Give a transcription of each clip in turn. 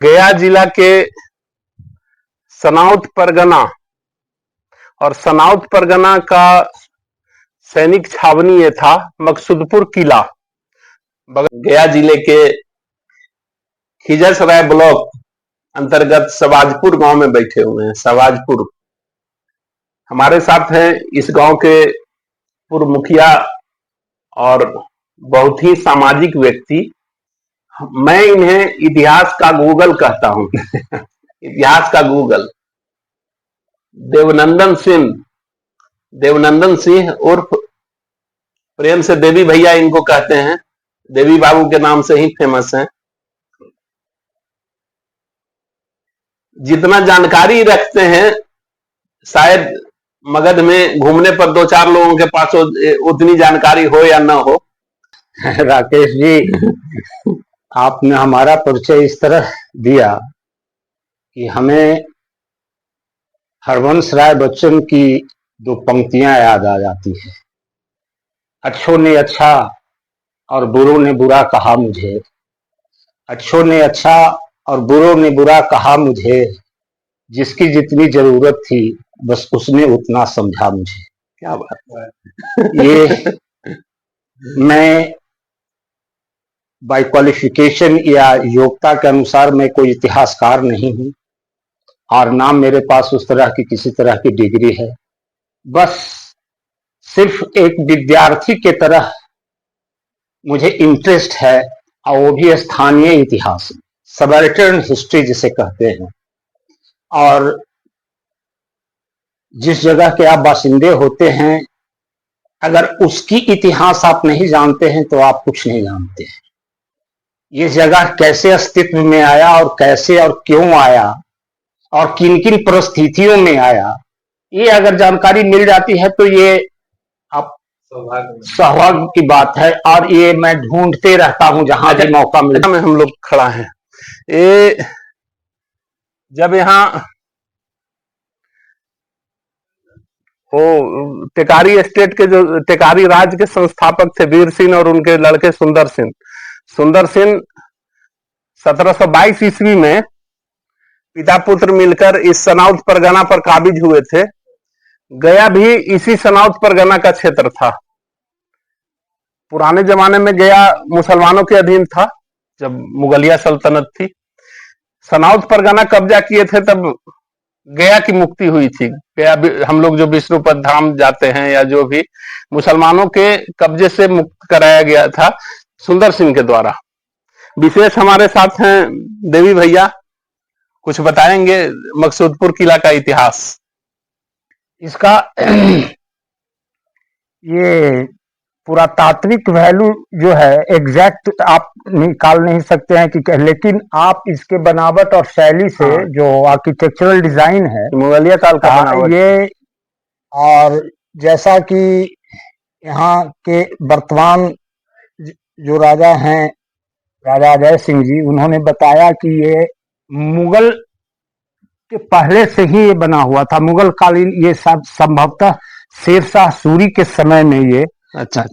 गया जिला के सनाउत परगना और सनाउत परगना का सैनिक छावनी ये था मकसूदपुर किला। गया जिले के खिजरसराय ब्लॉक अंतर्गत सवाजपुर गांव में बैठे हुए हैं। सवाजपुर हमारे साथ हैं इस गांव के पूर्व मुखिया और बहुत ही सामाजिक व्यक्ति। मैं इन्हें इतिहास का गूगल कहता हूं इतिहास का गूगल देवनंदन सिंह उर्फ प्रेम से देवी भैया इनको कहते हैं। देवी बाबू के नाम से ही फेमस हैं। जितना जानकारी रखते हैं शायद मगध में घूमने पर दो चार लोगों के पास उतनी जानकारी हो या ना हो। राकेश जी, आपने हमारा परिचय इस तरह दिया कि हमें हरवंश राय बच्चन की दो पंक्तियां याद आ जाती है। अच्छों ने अच्छा और बुरों ने बुरा कहा मुझे, अच्छों ने अच्छा और बुरों ने बुरा कहा मुझे, जिसकी जितनी जरूरत थी बस उसने उतना समझा मुझे। क्या बात है। ये मैं बाय क्वालिफिकेशन या योग्यता के अनुसार मैं कोई इतिहासकार नहीं हूं और ना मेरे पास उस तरह की किसी तरह की डिग्री है। बस सिर्फ एक विद्यार्थी के तरह मुझे इंटरेस्ट है और वो भी स्थानीय इतिहास, सबल्टर्न हिस्ट्री जिसे कहते हैं। और जिस जगह के आप बासिंदे होते हैं, अगर उसकी इतिहास आप नहीं जानते हैं तो आप कुछ नहीं जानते हैं। ये जगह कैसे अस्तित्व में आया और कैसे और क्यों आया और किन किन परिस्थितियों में आया, ये अगर जानकारी मिल जाती है तो ये आप सौभाग्य की बात है। और ये मैं ढूंढते रहता हूं जहां भी मौका मिलता में हम लोग खड़ा हैं। ये जब यहाँ वो टेकारी स्टेट के जो टेकारी राज्य के संस्थापक थे वीर सिंह और उनके लड़के सुंदर सिंह 1722 ईस्वी में पिता पुत्र मिलकर इस सनाउत परगना पर काबिज हुए थे। गया भी इसी सनाउत परगना का क्षेत्र था। पुराने जमाने में गया मुसलमानों के अधीन था जब मुगलिया सल्तनत थी। सनाउत परगना कब्जा किए थे तब गया की मुक्ति हुई थी। गया हम लोग जो विष्णुपद धाम जाते हैं या जो भी मुसलमानों के कब्जे से मुक्त कराया गया था सुंदर सिंह के द्वारा। विशेष हमारे साथ हैं देवी भैया, कुछ बताएंगे मकसूदपुर किला का इतिहास। इसका ये पुरातात्विक वैल्यू जो है एग्जैक्ट आप निकाल नहीं सकते हैं कि, लेकिन आप इसके बनावट और शैली से जो आर्किटेक्चरल डिजाइन है मुगलिया काल का बनावट ये, और जैसा कि यहाँ के वर्तमान जो राजा हैं राजा अजय सिंह जी, उन्होंने बताया कि ये मुगल के पहले से ही ये बना हुआ था। मुगल कालीन ये सब संभवतः शेरशाह सूरी के समय में ये अच्छा।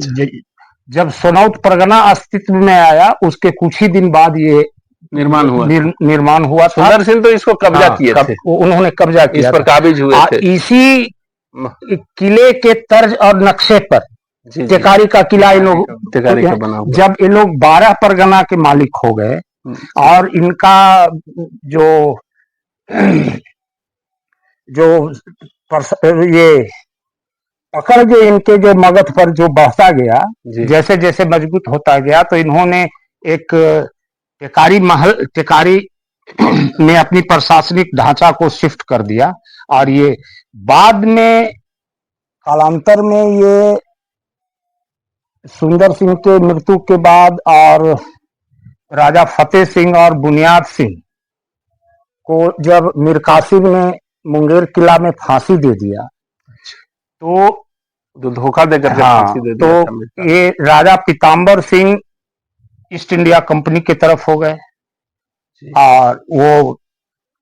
जब सनाउत परगना अस्तित्व में आया उसके कुछ ही दिन बाद ये निर्माण हुआ था। सुंदर सिंह तो इसको कब्जा किए थे, उन्होंने कब्जा किया, इस पर काबिज हुए थे। इसी किले के तर्ज और नक्शे पर टेकारी का किला इन लोग जब ये लोग 12 परगना के मालिक हो गए और इनका ये पकड़ जो इनके जो मगध पर जो बढ़ता गया, जैसे जैसे मजबूत होता गया, तो इन्होंने एक टेकारी में अपनी प्रशासनिक ढांचा को शिफ्ट कर दिया। और ये बाद में कालांतर में ये सुंदर सिंह के मृत्यु के बाद और राजा फतेह सिंह और बुनियाद सिंह को जब मीर कासिम ने मुंगेर किला में फांसी दे दिया तो धोखा देकर फांसी दे दिया तो ये राजा पीताम्बर सिंह ईस्ट इंडिया कंपनी की तरफ हो गए और वो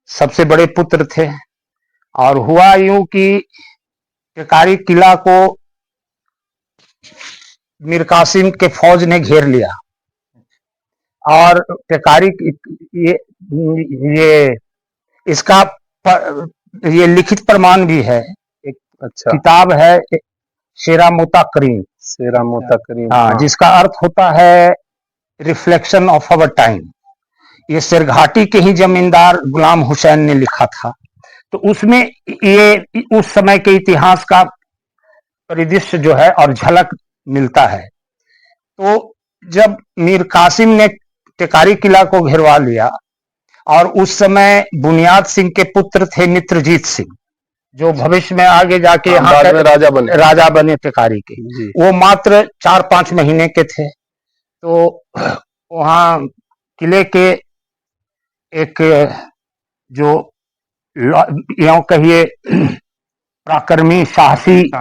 सबसे बड़े पुत्र थे। और हुआ यूं कि टेकारी किला को मीर कासिम के फौज ने घेर लिया और टेकारी ये ये इसका ये लिखित प्रमाण भी है। एक अच्छा, किताब है शेरा मोता करीम, शेरा मोता करीम, हाँ, जिसका अर्थ होता है रिफ्लेक्शन ऑफ अवर टाइम। ये सिरघाटी के ही जमींदार गुलाम हुसैन ने लिखा था। तो उसमें ये उस समय के इतिहास का परिदृश्य जो है और झलक मिलता है। तो जब मीर कासिम ने टेकारी किला को घेरवा लिया, और उस समय बुनियाद सिंह के पुत्र थे मित्रजीत सिंह, जो भविष्य में आगे जाके यहाँ बाद में राजा बने टेकारी के, वो मात्र 4-5 महीने के थे। तो वहाँ किले के एक जो यूं कहिए पराक्रमी साहसी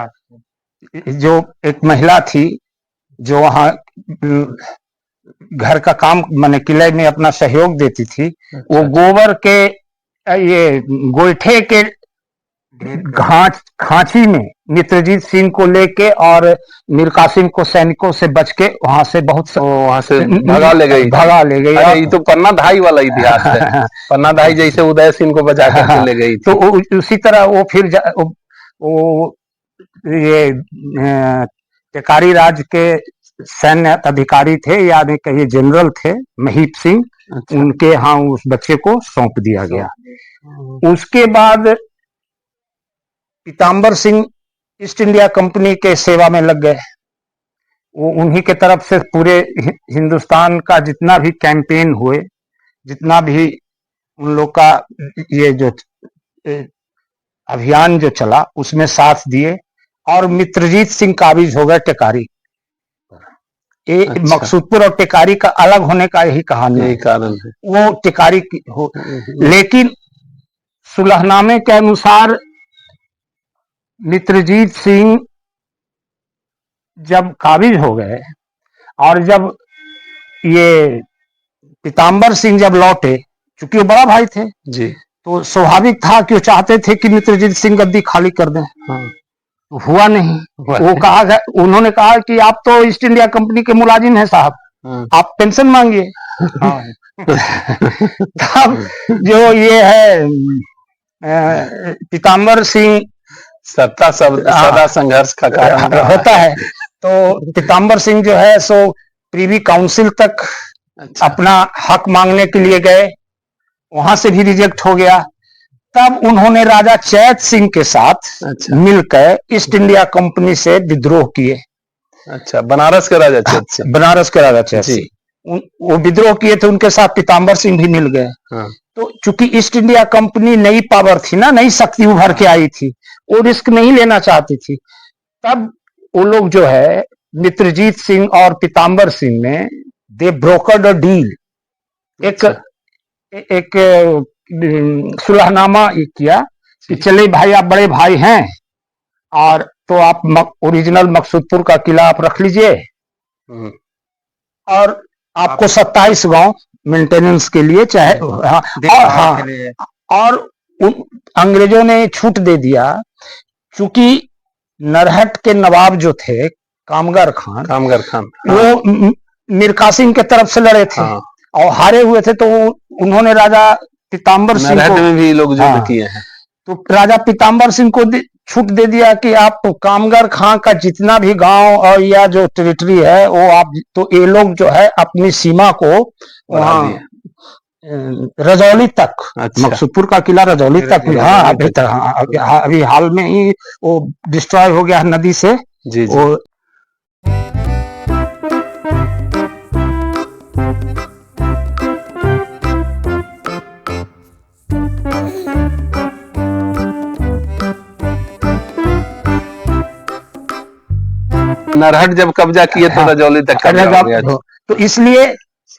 जो एक महिला थी, जो वहाँ घर का काम माने किले में अपना सहयोग देती थी, वो गोबर के ये गोईठे के खांची में मित्रजीत सिंह को लेके और मीर कासिम को सैनिकों से बच के वहां से भगा ले गई। अरे ये तो पन्ना धाई वाला इतिहास है। पन्ना धाई जैसे उदय सिंह को बचा कर ले गई। तो उसी तरह वो फिर वो ये टेकारी राज के सैन्य अधिकारी थे, यानी कहिए जनरल थे, महीप सिंह। अच्छा। उनके यहाँ उस बच्चे को सौंप दिया गया। उसके बाद पीताम्बर सिंह ईस्ट इंडिया कंपनी के सेवा में लग गए। वो उन्हीं के तरफ से पूरे हिंदुस्तान का जितना भी कैंपेन हुए, जितना भी उन लोग का ये जो अभियान जो चला, उसमें साथ दिए। और मित्रजीत सिंह काबिज हो गए टेकारी। ये अच्छा। मकसूदपुर और टेकारी का अलग होने का यही कहानी है, कारण है। वो टेकारी हो, लेकिन सुलहनामे के अनुसार मित्रजीत सिंह जब काबिज हो गए और जब ये पीताम्बर सिंह जब लौटे, चूंकि वो बड़ा भाई थे जी, तो स्वाभाविक था कि वो चाहते थे कि मित्रजीत सिंह गद्दी खाली कर दें। हाँ। तो हुआ नहीं। वो कहा, उन्होंने कहा कि आप तो ईस्ट इंडिया कंपनी के मुलाजिम हैं साहब, आप पेंशन मांगिए। तब जो ये है पीताम्बर सिंह, सत्ता सदा संघर्ष का कारण होता है। तो पीताम्बर सिंह जो है सो प्रीवी काउंसिल तक अच्छा। अपना हक मांगने के लिए गए, वहां से भी रिजेक्ट हो गया। तब उन्होंने राजा चैत सिंह के साथ अच्छा। मिलकर ईस्ट इंडिया कंपनी से विद्रोह किए। अच्छा, बनारस के राजा चैत सिंह, बनारस के राजा चैत सिंह वो विद्रोह किए थे, उनके साथ पीताम्बर सिंह भी मिल गए। हाँ। तो चूंकि ईस्ट इंडिया कंपनी नई पावर थी ना, नई शक्ति उभर के आई थी, वो रिस्क नहीं लेना चाहती थी। तब वो लोग जो है मित्रजीत सिंह और पीताम्बर सिंह ने दे ब्रोकर्ड अ डील, एक सुलहनामा किया कि चले भाई, आप बड़े भाई हैं और तो आप ओरिजिनल मकसूदपुर का किला आप रख लीजिए और आपको 27 गांव मेंटेनेंस के लिए चाहे और अंग्रेजों ने छूट दे दिया। चूंकि नरहट के नवाब जो थे कामगर खान वो मीर कासिम के तरफ से लड़े थे और हारे हुए थे, तो उन्होंने राजा पीताम्बर सिंह को में भी लोग युद्ध किए हैं। तो राजा पीताम्बर सिंह को छूट दे दिया कि आप कामगर खां का जितना भी गांव और या जो टेरिटरी है वो आप, तो ये लोग जो है अपनी सीमा को वहां रजौली तक, अच्छा। मकसूदपुर का किला रजौली तक, अभी हाल में ही वो डिस्ट्रॉय हो गया नदी से। जी, जी। वो नरहट जब कब्जा किए तो रजौली तक कब्जा हो गया। तो इसलिए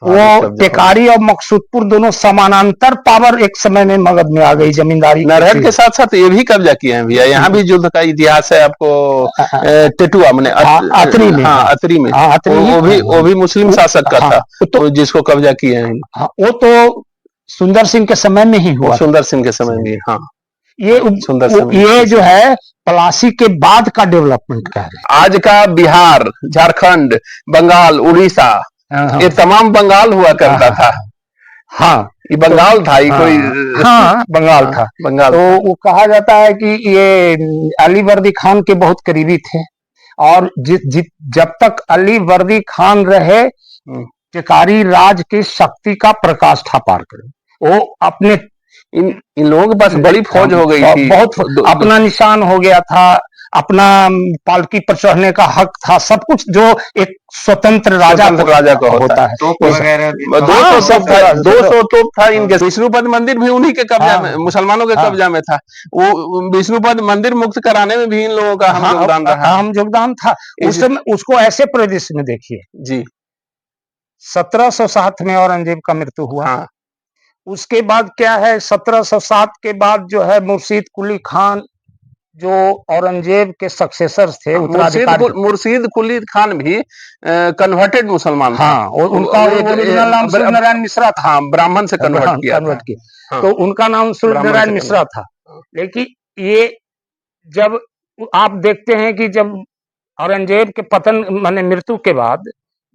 वो टेकारी और मकसूदपुर दोनों समानांतर पावर एक समय में मगध में आ गई जमींदारी। नरहट के साथ साथ ये भी कब्जा किए हैं भैया, यहाँ भी युद्ध का इतिहास है आपको। टेटुआ मैंने अतरी में, अतरी में वो भी मुस्लिम शासक का था, तो जिसको कब्जा किए हैं। वो तो सुंदर सिंह के समय में ही हुआ, सुंदर सिंह के समय में। हाँ, ये जो है पलासी के बाद का डेवलपमेंट का है। आज का बिहार, झारखंड, बंगाल, उड़ीसा, ये तमाम बंगाल हुआ करता था। हाँ, ये बंगाल था, ये कोई हाँ बंगाल था। बंगाल तो वो कहा जाता है कि ये अली वर्दी खान के बहुत करीबी थे, और जब तक अली वर्दी खान रहे, टिकारी राज की शक्ति का प्रकाश था पार करे। वो अपने इन लोगों के पास बड़ी फौज हो गई थी, बहुत अपना निशान हो गया था, अपना पालकी पर चढ़ने का हक था, सब कुछ जो एक स्वतंत्र राजा का होता है। 200 तोप था इनके। विष्णुपद मंदिर भी उन्हीं के कब्जा में, मुसलमानों के कब्जा में था। वो विष्णुपद मंदिर मुक्त कराने में भी इन लोगों का योगदान रहा। हम योगदान था उस समय। उसको ऐसे परिदृश्य में देखिए जी, 1707 में औरंगजेब का मृत्यु हुआ। हाँ। उसके बाद क्या है, 1707 के बाद जो है मुर्शीद कुली खान, जो औरंगजेब के सक्सेसर्स थे, मुर्शीद कुली खान भी कन्वर्टेड मुसलमान था। हाँ, और उनका ओरिजिनल नाम सूर्यनारायण मिश्रा था। हाँ, ब्राह्मण से कन्वर्ट किया। हाँ। तो उनका नाम सूर्यनारायण मिश्रा था। लेकिन ये जब आप देखते हैं कि जब औरंगजेब के पतन माने मृत्यु के बाद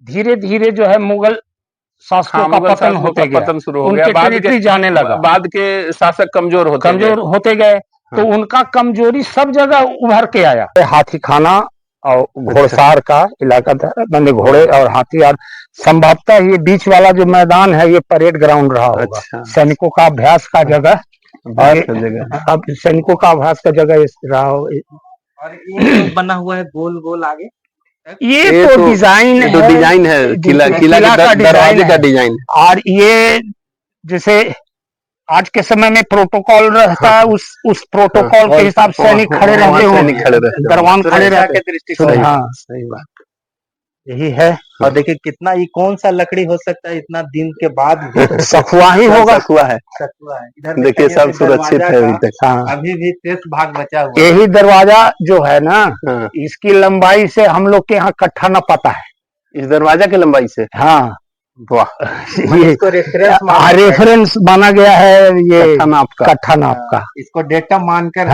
धीरे धीरे जो है मुगल शासकों का पतन होते गया, पतन शुरू हो गया, टेरिटरी जाने लगा, बाद के शासक कमजोर होते गए। तो उनका कमजोरी सब जगह उभर के आया। हाथी खाना और घोड़सार का इलाका था, मैंने घोड़े और हाथी, और संभवतः ये बीच वाला जो मैदान है ये परेड ग्राउंड रहा होगा, सैनिकों का अभ्यास का जगह। अब सैनिकों का अभ्यास का जगह रहा हो। और ये बना हुआ है गोल गोल आगे, ये तो डिजाइन है, किला का दरवाजे का डिजाइन। और ये जैसे आज के समय में प्रोटोकॉल रहता है, उस प्रोटोकॉल के हिसाब से सैनिक खड़े रहते हो, दरवान खड़े रहते हैं। हाँ, सही बात, यही है। और देखिए कितना, ये कौन सा लकड़ी हो सकता है इतना दिन के बाद? सखुआ ही होगा। सखुआ है। इधर देखिए सब सुरक्षित है अभी तक। हाँ, अभी भी शेष भाग बचा हुआ। यही दरवाजा जो है ना, इसकी लंबाई से हम लोग के यहाँ कट्ठा न पता है, इस दरवाजा की लंबाई से। हाँ, वाह, इसको रेफरेंस माना गया है, ये कट्ठा नाप का। इसको डेटा मानकर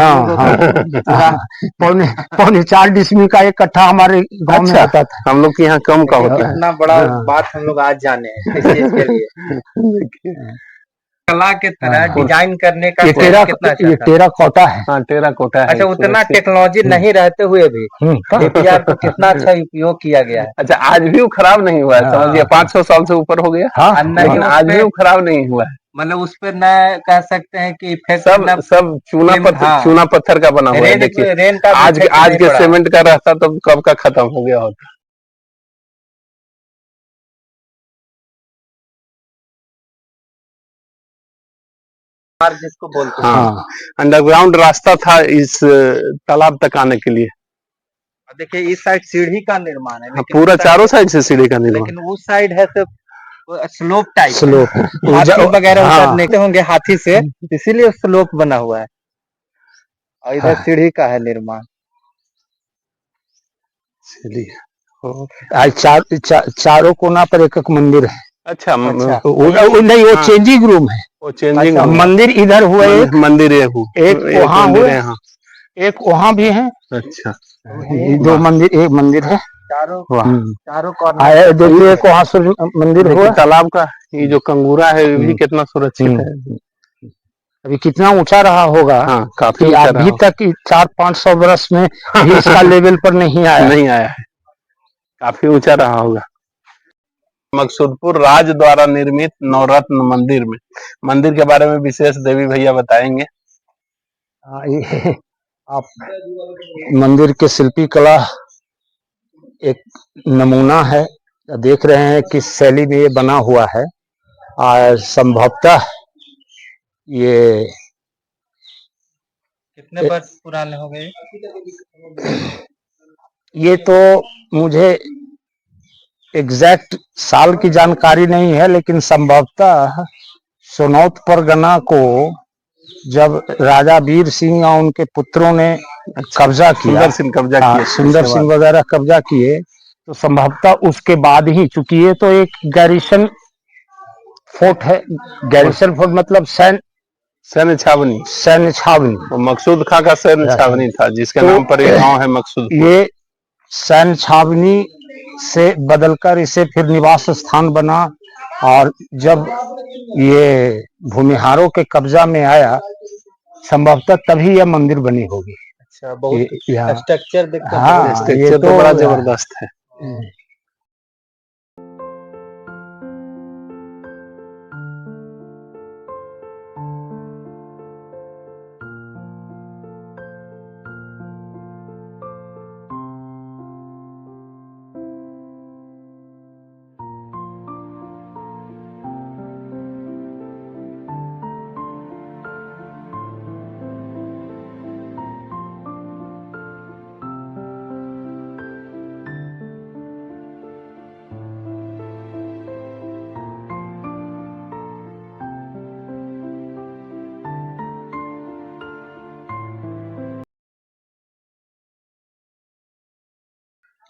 पौने 4 डिसमिल का एक कट्ठा हमारे गांव में आता था। हम लोग के यहाँ कम का होता है। इतना बड़ा बात हम लोग आज जाने हैं इस चीज के लिए। कला के तरह डिजाइन करने का कितना अच्छा, ये टेराकोटा है। हाँ, टेराकोटा है। अच्छा, उतना टेक्नोलॉजी नहीं रहते हुए भी डीपीआर को कितना अच्छा उपयोग किया गया है। अच्छा, आज भी वो खराब नहीं हुआ है, समझिए 500 साल से ऊपर हो गया, लेकिन आज भी वो खराब नहीं हुआ है। मतलब उस पे न कह सकते हैं कि सब चूना पत्थर का बना हुआ है। देखिए आज के सीमेंट का रहता तो कब का खत्म हो गया होता। जिसको बोलते हैं, हाँ, अंडरग्राउंड रास्ता था इस तालाब तक आने के लिए। देखिए इस साइड सीढ़ी का निर्माण है, पूरा चारों साइड से सीढ़ी का निर्माण, लेकिन उस साइड है तो स्लोप टाइप, हाथी वगैरह उतरने होंगे हाथी से, इसीलिए स्लोप बना हुआ है। और इधर सीढ़ी का है निर्माण। चारों कोना पर एक एक मंदिर है। अच्छा, नहीं, वो चेंजिंग रूम है। वो चेंजिंग मंदिर इधर हुआ, मंदिर एक वहाँ हुआ, एक वहाँ भी है। अच्छा, 2 मंदिर, एक मंदिर है। चारों कॉर्नर देखिए, एक वहाँ सूर्य मंदिर हुआ। तालाब का ये जो कंगूरा है भी कितना सुरक्षित है। अभी कितना ऊंचा रहा होगा। हाँ, काफी अभी तक 400-500 वर्ष में भी इसका लेवल पर नहीं आया है, काफी ऊंचा रहा होगा। मकसूदपुर राज द्वारा निर्मित नवरत्न मंदिर के बारे में विशेष देवी भैया बताएंगे। आप मंदिर के शिल्पी कला एक नमूना है, देख रहे हैं किस शैली में ये बना हुआ है। और संभवतः ये कितने वर्ष पुराने हो गए? ये तो मुझे एग्जैक्ट साल की जानकारी नहीं है, लेकिन संभवतः सोनौत परगना को जब राजा वीर सिंह और उनके पुत्रों ने कब्जा किया, सुंदर सिंह वगैरह कब्जा किए, तो संभवतः उसके बाद ही, चूंकि ये तो एक गैरिसन फोर्ट है। गैरिसन फोर्ट मतलब सैन्य छावनी। मकसूद खां का सैन्य छावनी था, जिसके नाम पर एक गांव है मकसूद। ये सैन्य छावनी से बदलकर इसे फिर निवास स्थान बना, और जब ये भूमिहारों के कब्जा में आया संभवतः तभी यह मंदिर बनी होगी। अच्छा, बहुत यहाँ स्ट्रक्चर देखते हैं। हाँ, स्ट्रक्चर तो बड़ा जबरदस्त है।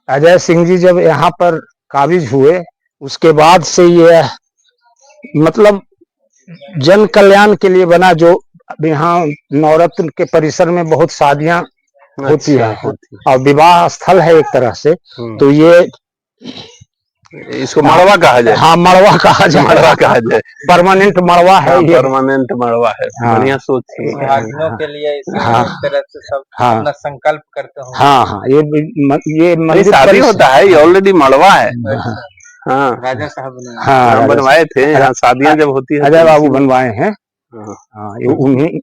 अजय सिंह जी जब यहाँ पर काबिज हुए, उसके बाद से ये मतलब जन कल्याण के लिए बना, जो यहाँ नवरत्न के परिसर में बहुत शादियां होती है और विवाह स्थल है एक तरह से, तो ये इसको मड़वा कहा जाए। हाँ, मड़वा कहा जाए, मड़वा कहा जाए, परमानेंट मड़वा है ये, परमानेंट मड़वा है। बढ़िया सोच है। भाग्यों के लिए इसे एक तरह से सब अपना संकल्प करते होंगे। हाँ हाँ, ये मंदिर शादी होता है, ये ऑलरेडी मड़वा है। हाँ, राजा साहब ने हाँ बनवाए थे, यहाँ शादियां जब होती है अजय बाबू बनवाए हैं। हाँ, उन्हें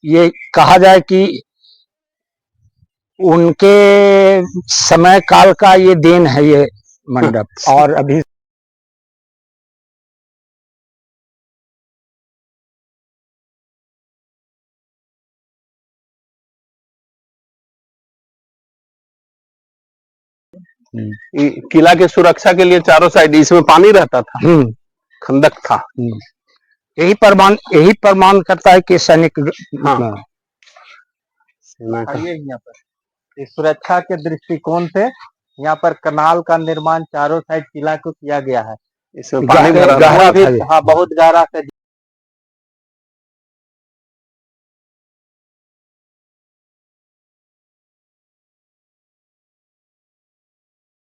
ये कहा जाए कि उनके समय काल का ये देन है ये मंडप। और अभी किला के सुरक्षा के लिए चारों साइड इसमें पानी रहता था, खंदक था। यही प्रमाण करता है कि सैनिक यहाँ पर इस सुरक्षा के दृष्टिकोण से यहाँ पर कनाल का निर्माण चारों साइड किला को किया गया है। इसमें पानी भरा हाँ, बहुत गहरा